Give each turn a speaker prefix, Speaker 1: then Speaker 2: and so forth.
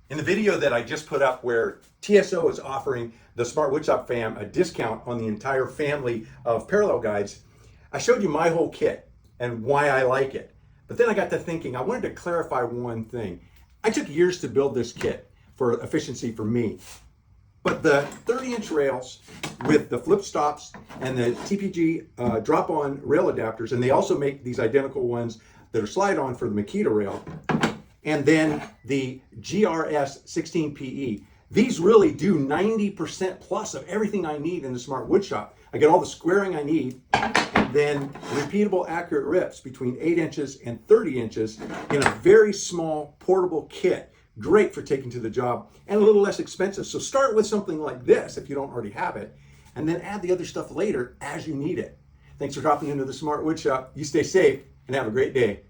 Speaker 1: In the video that I just put up where TSO is offering the Smart Woodshop fam a discount on the entire family of parallel guides, I showed you my whole kit and why I like it. But then I got to thinking, I wanted to clarify one thing. I took years to build this kit for efficiency for me. But the 30-inch rails with the flip stops and the TPG drop-on rail adapters, and they also make these identical ones that are slide-on for the Makita rail, and then the GRS 16PE. These really do 90% plus of everything I need in the Smart Woodshop. I get all the squaring I need, and then repeatable accurate rips between 8 inches and 30 inches in a very small portable kit. Great for taking to the job and a little less expensive. So start with something like this if you don't already have it, and then add the other stuff later as you need it. Thanks for dropping into the Smart Woodshop. You stay safe and have a great day.